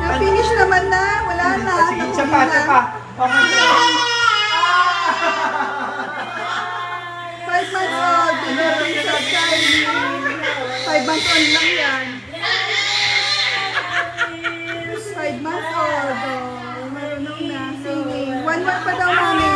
Na-finish naman na. Wala na. Sige, isa pa. 5 months old. Pinapin sa Charlie. 5 months old lang yan. 5 months old. Oh, marunong na. Singing. 1 month pa daw mami.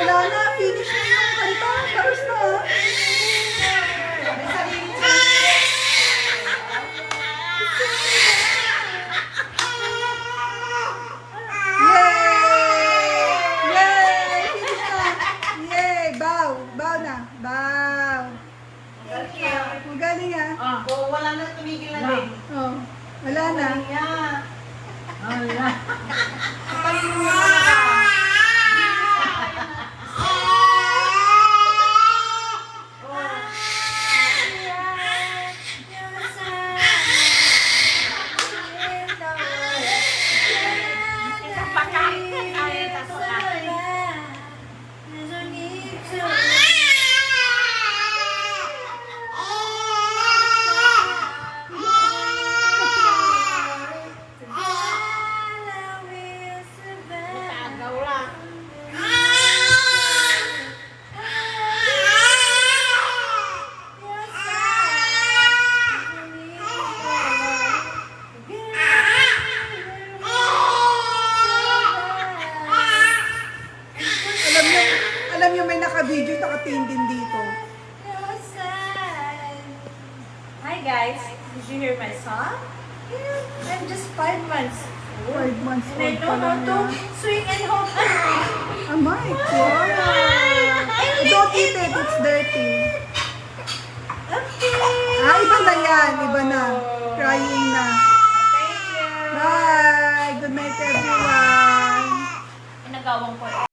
Wala na. Finish na yung kanta. Tapos na. Yay! Yay! Finish na. Yay! Bow. Bow na. Bow. Ang galing ah. Wala na, tumigil na din. Oh. Wala na. Alam niyo may naka-video, naka-pin din dito. Hi guys, did you hear my song? Yeah, I'm just 5 months 5 months and I old know pa how lang to yan. swing and hop. Oh my God! Don't eat it, it's dirty. Okay. Iba na yan, iba na. Crying na. Thank you. Bye! Good night everyone! Nagawang ko.